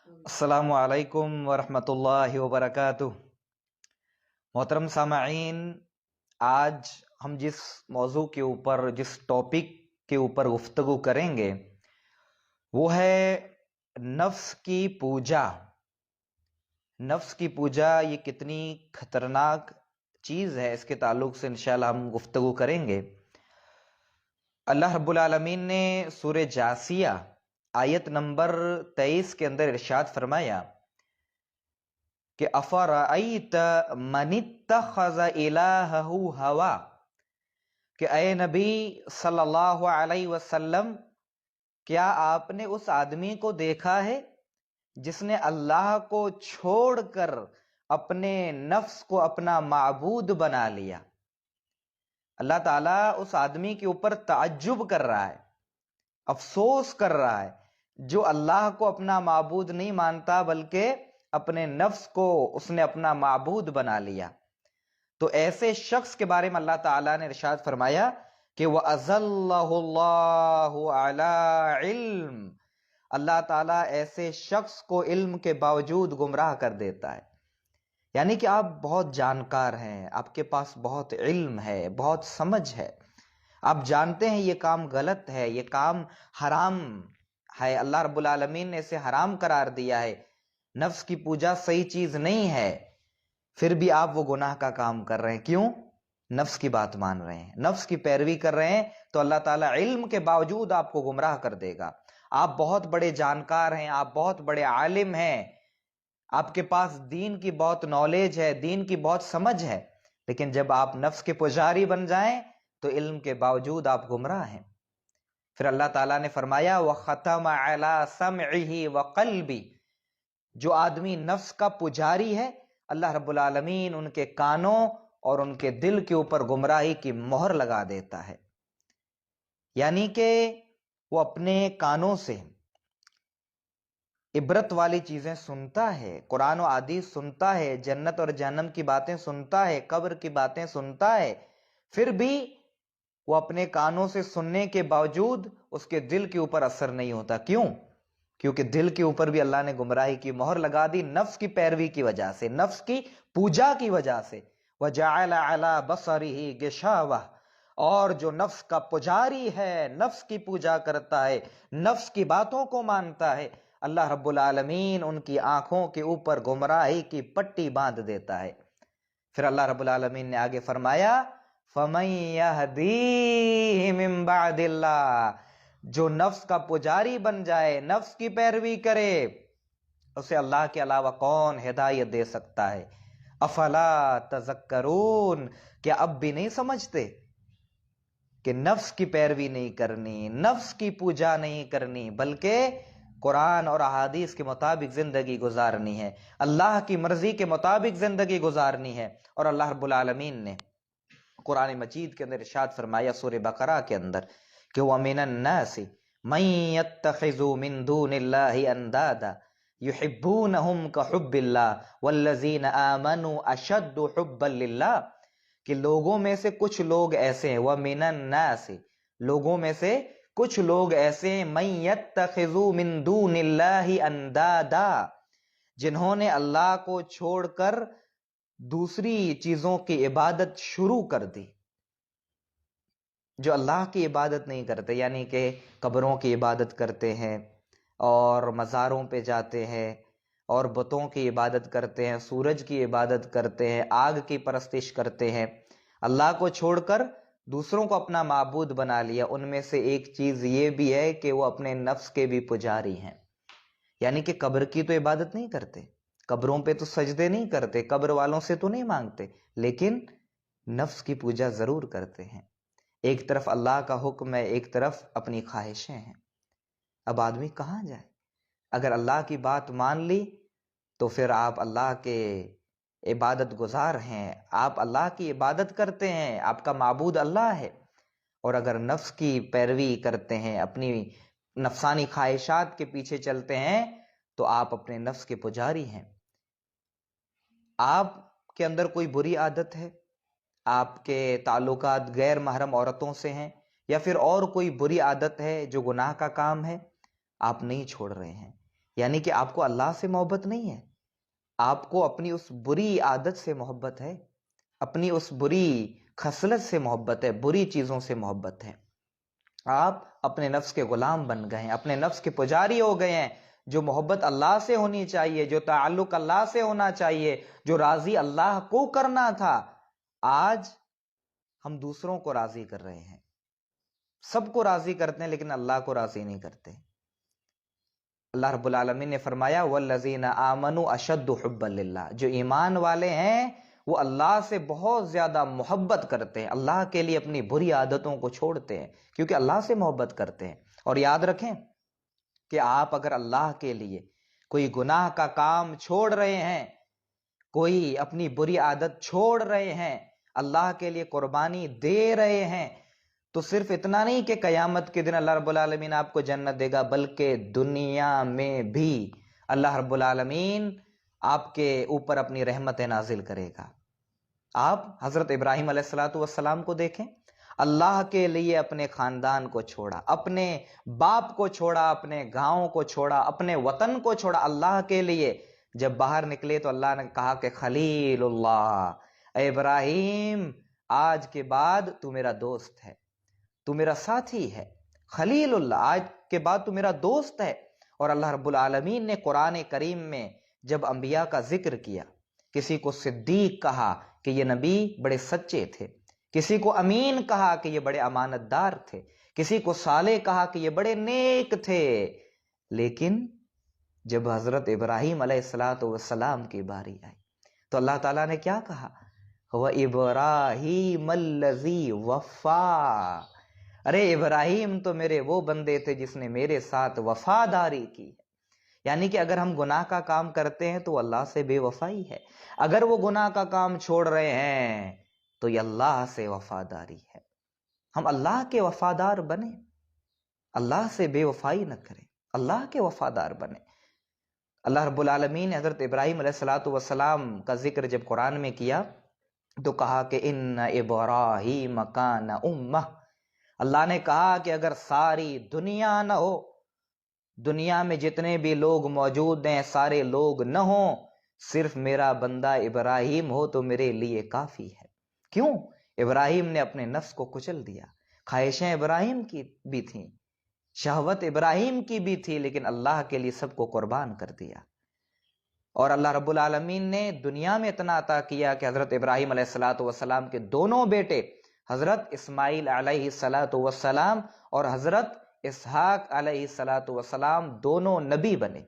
السلام علیکم ورحمۃ اللہ وبرکاتہ۔ محترم سامعین، آج ہم جس موضوع کے اوپر جس ٹاپک کے اوپر گفتگو کریں گے وہ ہے نفس کی پوجا۔ نفس کی پوجا یہ کتنی خطرناک چیز ہے، اس کے تعلق سے انشاءاللہ ہم گفتگو کریں گے۔ اللہ رب العالمین نے سورہ جاثیہ آیت نمبر 23 کے اندر ارشاد فرمایا کہ افرأیت من اتخذ الہہ ہوا، کہ اے نبی صلی اللہ علیہ وسلم، کیا آپ نے اس آدمی کو دیکھا ہے جس نے اللہ کو چھوڑ کر اپنے نفس کو اپنا معبود بنا لیا؟ اللہ تعالیٰ اس آدمی کے اوپر تعجب کر رہا ہے، افسوس کر رہا ہے، جو اللہ کو اپنا معبود نہیں مانتا بلکہ اپنے نفس کو اس نے اپنا معبود بنا لیا۔ تو ایسے شخص کے بارے میں اللہ تعالیٰ نے ارشاد فرمایا کہ وَأَضَلَّهُ اللَّهُ عَلَىٰ عِلْمٍ، اللہ تعالیٰ ایسے شخص کو علم کے باوجود گمراہ کر دیتا ہے۔ یعنی کہ آپ بہت جانکار ہیں، آپ کے پاس بہت علم ہے، بہت سمجھ ہے، آپ جانتے ہیں یہ کام غلط ہے، یہ کام حرام ہے، اللہ رب العالمین نے اسے حرام قرار دیا ہے، نفس کی پوجا صحیح چیز نہیں ہے، پھر بھی آپ وہ گناہ کا کام کر رہے ہیں۔ کیوں؟ نفس کی بات مان رہے ہیں، نفس کی پیروی کر رہے ہیں، تو اللہ تعالیٰ علم کے باوجود آپ کو گمراہ کر دے گا۔ آپ بہت بڑے جانکار ہیں، آپ بہت بڑے عالم ہیں، آپ کے پاس دین کی بہت نالج ہے، دین کی بہت سمجھ ہے، لیکن جب آپ نفس کے پجاری بن جائیں تو علم کے باوجود آپ گمراہ ہیں۔ پھر اللہ تعالیٰ نے فرمایا وَخَتَمَ عَلَىٰ سَمْعِهِ وَقَلْبِهِ، جو آدمی نفس کا پجاری ہے، اللہ رب العالمین ان کے کانوں اور ان کے دل کے اوپر گمراہی کی مہر لگا دیتا ہے۔ یعنی کہ وہ اپنے کانوں سے عبرت والی چیزیں سنتا ہے، قرآن و حدیث سنتا ہے، جنت اور جہنم کی باتیں سنتا ہے، قبر کی باتیں سنتا ہے، پھر بھی وہ اپنے کانوں سے سننے کے باوجود اس کے دل کے اوپر اثر نہیں ہوتا۔ کیوں؟ کیونکہ دل کے اوپر بھی اللہ نے گمراہی کی مہر لگا دی، نفس کی پیروی کی وجہ سے، نفس کی پوجا کی وجہ سے۔ وَجَعَلَ عَلَىٰ بَصَرِهِ غِشَاوَةً، اور جو نفس کا پجاری ہے، نفس کی پوجا کرتا ہے، نفس کی باتوں کو مانتا ہے، اللہ رب العالمین ان کی آنکھوں کے اوپر گمراہی کی پٹی باندھ دیتا ہے۔ پھر اللہ رب العالمین نے آگے فرمایا فَمَن يَهْدِيهِ مِن بَعْدِ اللَّهِ، جو نفس کا پجاری بن جائے، نفس کی پیروی کرے، اسے اللہ کے علاوہ کون ہدایت دے سکتا ہے؟ افلا تذکرون، کیا اب بھی نہیں سمجھتے کہ نفس کی پیروی نہیں کرنی، نفس کی پوجا نہیں کرنی، بلکہ قرآن اور احادیث کے مطابق زندگی گزارنی ہے، اللہ کی مرضی کے مطابق زندگی گزارنی ہے۔ اور اللہ رب العالمین نے قرآن مجید کے اندر ارشاد فرمایا سورہ بقرہ کے اندر کہ وَمِنَ النَّاسِ مَن يَتَّخِذُ مِن دُونِ اللَّهِ أَندَادًا يُحِبُّونَهُمْ كَحُبِّ اللَّهِ وَالَّذِينَ آمَنُوا أَشَدُّ حُبًّا لِلَّهِ، کہ لوگوں میں سے کچھ لوگ ایسے ہیں، وَمِنَ النَّاسِ، لوگوں میں سے کچھ لوگ ایسے ہیں، مَن يَتَّخِذُ مِن دُونِ اللَّهِ أَندَادًا، جنہوں نے اللہ کو چھوڑ کر دوسری چیزوں کی عبادت شروع کر دی، جو اللہ کی عبادت نہیں کرتے، یعنی کہ قبروں کی عبادت کرتے ہیں اور مزاروں پہ جاتے ہیں اور بتوں کی عبادت کرتے ہیں، سورج کی عبادت کرتے ہیں، آگ کی پرستش کرتے ہیں، اللہ کو چھوڑ کر دوسروں کو اپنا معبود بنا لیا۔ ان میں سے ایک چیز یہ بھی ہے کہ وہ اپنے نفس کے بھی پجاری ہیں، یعنی کہ قبر کی تو عبادت نہیں کرتے، قبروں پہ تو سجدے نہیں کرتے، قبر والوں سے تو نہیں مانگتے، لیکن نفس کی پوجا ضرور کرتے ہیں۔ ایک طرف اللہ کا حکم ہے، ایک طرف اپنی خواہشیں ہیں۔ اب آدمی کہاں جائے؟ اگر اللہ کی بات مان لی تو پھر آپ اللہ کے عبادت گزار ہیں، آپ اللہ کی عبادت کرتے ہیں، آپ کا معبود اللہ ہے۔ اور اگر نفس کی پیروی کرتے ہیں، اپنی نفسانی خواہشات کے پیچھے چلتے ہیں، تو آپ اپنے نفس کے پجاری ہیں۔ آپ کے اندر کوئی بری عادت ہے، آپ کے تعلقات غیر محرم عورتوں سے ہیں، یا پھر اور کوئی بری عادت ہے جو گناہ کا کام ہے، آپ نہیں چھوڑ رہے ہیں، یعنی کہ آپ کو اللہ سے محبت نہیں ہے، آپ کو اپنی اس بری عادت سے محبت ہے، اپنی اس بری خصلت سے محبت ہے، بری چیزوں سے محبت ہے۔ آپ اپنے نفس کے غلام بن گئے ہیں، اپنے نفس کے پجاری ہو گئے ہیں۔ جو محبت اللہ سے ہونی چاہیے، جو تعلق اللہ سے ہونا چاہیے، جو راضی اللہ کو کرنا تھا، آج ہم دوسروں کو راضی کر رہے ہیں۔ سب کو راضی کرتے ہیں لیکن اللہ کو راضی نہیں کرتے۔ اللہ رب العالمین نے فرمایا والذین آمنوا اشد حبا للہ، جو ایمان والے ہیں وہ اللہ سے بہت زیادہ محبت کرتے ہیں، اللہ کے لیے اپنی بری عادتوں کو چھوڑتے ہیں کیونکہ اللہ سے محبت کرتے ہیں۔ اور یاد رکھیں کہ آپ اگر اللہ کے لیے کوئی گناہ کا کام چھوڑ رہے ہیں، کوئی اپنی بری عادت چھوڑ رہے ہیں، اللہ کے لیے قربانی دے رہے ہیں، تو صرف اتنا نہیں کہ قیامت کے دن اللہ رب العالمین آپ کو جنت دے گا، بلکہ دنیا میں بھی اللہ رب العالمین آپ کے اوپر اپنی رحمت نازل کرے گا۔ آپ حضرت ابراہیم علیہ السلام کو دیکھیں، اللہ کے لیے اپنے خاندان کو چھوڑا، اپنے باپ کو چھوڑا، اپنے گاؤں کو چھوڑا، اپنے وطن کو چھوڑا اللہ کے لیے۔ جب باہر نکلے تو اللہ نے کہا کہ خلیل اللہ، اے ابراہیم آج کے بعد تو میرا دوست ہے، تو میرا ساتھی ہے، خلیل اللہ، آج کے بعد تو میرا دوست ہے۔ اور اللہ رب العالمین نے قرآن کریم میں جب انبیاء کا ذکر کیا، کسی کو صدیق کہا کہ یہ نبی بڑے سچے تھے، کسی کو امین کہا کہ یہ بڑے امانت دار تھے، کسی کو صالح کہا کہ یہ بڑے نیک تھے، لیکن جب حضرت ابراہیم علیہ السلام کی باری آئی تو اللہ تعالیٰ نے کیا کہا؟ وَإِبْرَاهِيمَ الَّذِي وَفَّا، ارے ابراہیم تو میرے وہ بندے تھے جس نے میرے ساتھ وفاداری کی ہے۔ یعنی کہ اگر ہم گناہ کا کام کرتے ہیں تو وہ اللہ سے بے وفائی ہے، اگر وہ گناہ کا کام چھوڑ رہے ہیں تو یہ اللہ سے وفاداری ہے۔ ہم اللہ کے وفادار بنیں، اللہ سے بے وفائی نہ کریں، اللہ کے وفادار بنیں۔ اللہ رب العالمین نے حضرت ابراہیم علیہ السلام کا ذکر جب قرآن میں کیا تو کہا کہ ان ابراہیم کان امہ، اللہ نے کہا کہ اگر ساری دنیا نہ ہو، دنیا میں جتنے بھی لوگ موجود ہیں سارے لوگ نہ ہوں، صرف میرا بندہ ابراہیم ہو تو میرے لیے کافی ہے۔ کیوں؟ ابراہیم نے اپنے نفس کو کچل دیا، خواہشیں ابراہیم کی بھی تھیں، شہوت ابراہیم کی بھی تھی، لیکن اللہ کے لیے سب کو قربان کر دیا۔ اور اللہ رب العالمین نے دنیا میں اتنا عطا کیا کہ حضرت ابراہیم علیہ السلام کے دونوں بیٹے حضرت اسماعیل علیہ السلام اور حضرت اسحاق علیہ السلام دونوں نبی بنے،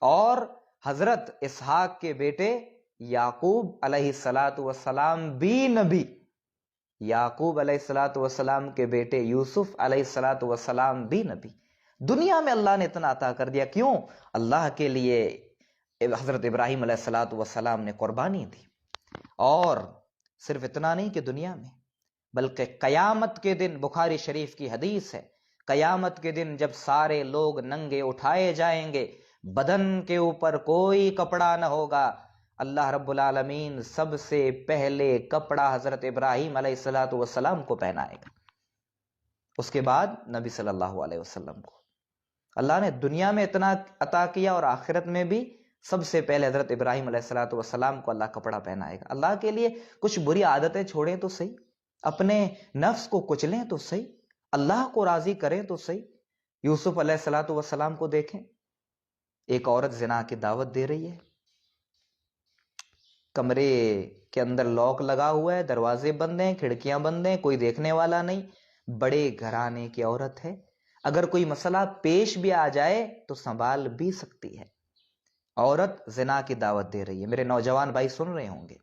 اور حضرت اسحاق کے بیٹے یعقوب علیہ السلام بھی نبی، یعقوب علیہ السلام کے بیٹے یوسف علیہ السلام بھی نبی۔ دنیا میں اللہ نے اتنا عطا کر دیا، کیوں؟ اللہ کے لیے حضرت ابراہیم علیہ السلام نے قربانی دی۔ اور صرف اتنا نہیں کہ دنیا میں، بلکہ قیامت کے دن، بخاری شریف کی حدیث ہے، قیامت کے دن جب سارے لوگ ننگے اٹھائے جائیں گے، بدن کے اوپر کوئی کپڑا نہ ہوگا، اللہ رب العالمین سب سے پہلے کپڑا حضرت ابراہیم علیہ السلام کو پہنائے گا، اس کے بعد نبی صلی اللہ علیہ وسلم کو۔ اللہ نے دنیا میں اتنا عطا کیا اور آخرت میں بھی سب سے پہلے حضرت ابراہیم علیہ السلام کو اللہ کپڑا پہنائے گا۔ اللہ کے لیے کچھ بری عادتیں چھوڑیں تو صحیح، اپنے نفس کو کچلیں تو صحیح، اللہ کو راضی کریں تو صحیح۔ یوسف علیہ السلام کو دیکھیں، ایک عورت زنا کی دعوت دے رہی ہے، کمرے کے اندر لاک لگا ہوا ہے، دروازے بند ہیں، کھڑکیاں بند ہیں، کوئی دیکھنے والا نہیں، بڑے گھرانے کی عورت ہے، اگر کوئی مسئلہ پیش بھی آ جائے تو سنبھال بھی سکتی ہے۔ عورت زنا کی دعوت دے رہی ہے۔ میرے نوجوان بھائی سن رہے ہوں گے،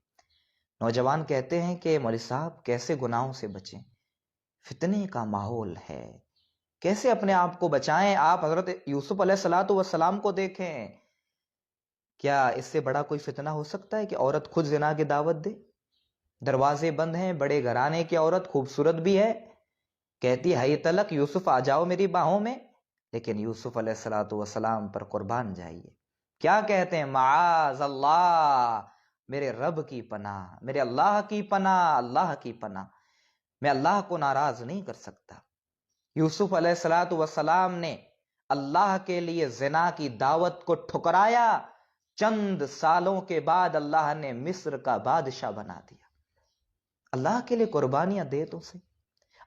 نوجوان کہتے ہیں کہ مولوی صاحب کیسے گناہوں سے بچیں، فتنے کا ماحول ہے، کیسے اپنے آپ کو بچائیں؟ آپ حضرت یوسف علیہ السلام کو دیکھیں، کیا اس سے بڑا کوئی فتنہ ہو سکتا ہے کہ عورت خود زنا کی دعوت دے؟ دروازے بند ہیں، بڑے گھرانے کی عورت، خوبصورت بھی ہے، کہتی ہے تلک یوسف آ جاؤ میری باہوں میں، لیکن یوسف علیہ السلام پر قربان جائیے۔ کیا کہتے ہیں؟ معاذ اللہ، میرے رب کی پناہ، میرے اللہ کی پناہ، اللہ کی پناہ، میں اللہ کو ناراض نہیں کر سکتا۔ یوسف علیہ السلام نے اللہ کے لیے زنا کی دعوت کو ٹھکرایا، چند سالوں کے بعد اللہ نے مصر کا بادشاہ بنا دیا۔ اللہ کے لیے قربانیاں دے تو صحیح،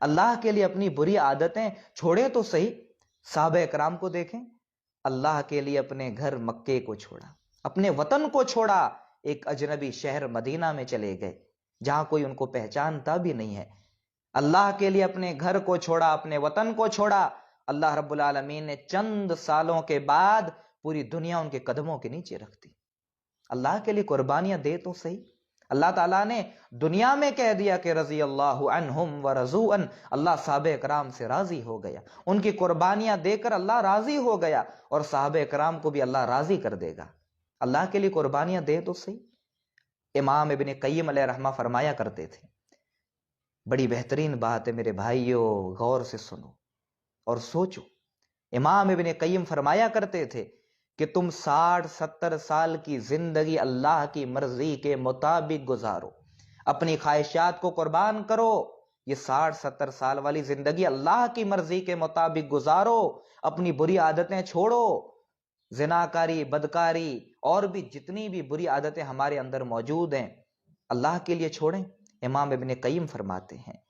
اللہ کے لیے اپنی بری عادتیں چھوڑے تو صحیح۔ صحابہ اکرام کو دیکھیں، اللہ کے لیے اپنے گھر مکے کو چھوڑا، اپنے وطن کو چھوڑا، ایک اجنبی شہر مدینہ میں چلے گئے جہاں کوئی ان کو پہچانتا بھی نہیں ہے۔ اللہ کے لیے اپنے گھر کو چھوڑا، اپنے وطن کو چھوڑا۔ اللہ رب العالمین نے چند سالوں کے بعد پوری دنیا ان کے قدموں کے نیچے رکھ دی۔ اللہ کے لیے قربانیاں دے تو صحیح۔ اللہ تعالیٰ نے دنیا میں کہہ دیا کہ رضی اللہ عنہم ورضوا عنہ، اللہ صحابہ اکرام سے راضی ہو گیا، ان کی قربانیاں دے کر اللہ راضی ہو گیا، اور صحابہ اکرام کو بھی اللہ راضی کر دے گا۔ اللہ کے لیے قربانیاں دے تو صحیح۔ امام ابن قیم علیہ رحمہ فرمایا کرتے تھے، بڑی بہترین بات ہے میرے بھائیوں، غور سے سنو اور سوچو۔ امام ابن قیم فرمایا کرتے تھے کہ تم 60-70 سال کی زندگی اللہ کی مرضی کے مطابق گزارو، اپنی خواہشات کو قربان کرو۔ یہ 60-70 سال والی زندگی اللہ کی مرضی کے مطابق گزارو، اپنی بری عادتیں چھوڑو، زناکاری، بدکاری اور بھی جتنی بھی بری عادتیں ہمارے اندر موجود ہیں اللہ کے لیے چھوڑیں۔ امام ابن قیم فرماتے ہیں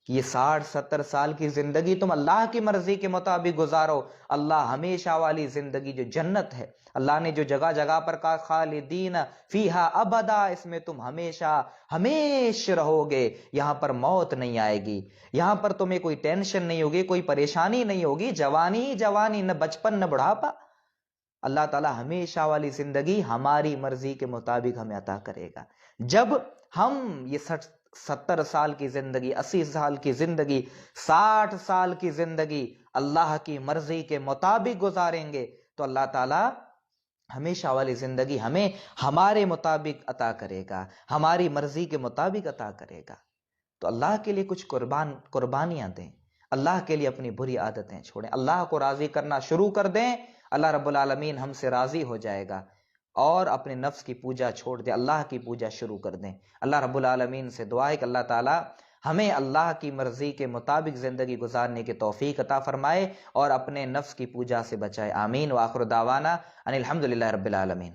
کہ یہ 60-70 سال کی زندگی تم اللہ کی مرضی کے مطابق گزارو، اللہ ہمیشہ والی زندگی جو جنت ہے، اللہ نے جو جگہ جگہ پر کہا خالدین فیہا ابدا، اس میں تم ہمیشہ ہمیشہ رہو گے، یہاں پر موت نہیں آئے گی، یہاں پر تمہیں کوئی ٹینشن نہیں ہوگی، کوئی پریشانی نہیں ہوگی، جوانی ہی جوانی، نہ بچپن نہ بڑھاپا۔ اللہ تعالیٰ ہمیشہ والی زندگی ہماری مرضی کے مطابق ہمیں عطا کرے گا۔ جب ہم یہ 70 سال کی زندگی، 80 سال کی زندگی، 60 سال کی زندگی اللہ کی مرضی کے مطابق گزاریں گے تو اللہ تعالیٰ ہمیشہ والی زندگی ہمیں ہمارے مطابق عطا کرے گا، ہماری مرضی کے مطابق عطا کرے گا۔ تو اللہ کے لیے کچھ قربانیاں دیں، اللہ کے لیے اپنی بری عادتیں چھوڑیں، اللہ کو راضی کرنا شروع کر دیں، اللہ رب العالمین ہم سے راضی ہو جائے گا، اور اپنے نفس کی پوجا چھوڑ دیں، اللہ کی پوجا شروع کر دیں۔ اللہ رب العالمین سے دعا ہے کہ اللہ تعالیٰ ہمیں اللہ کی مرضی کے مطابق زندگی گزارنے کی توفیق عطا فرمائے اور اپنے نفس کی پوجا سے بچائے، آمین۔ وآخر دعوانا ان الحمدللہ رب العالمین۔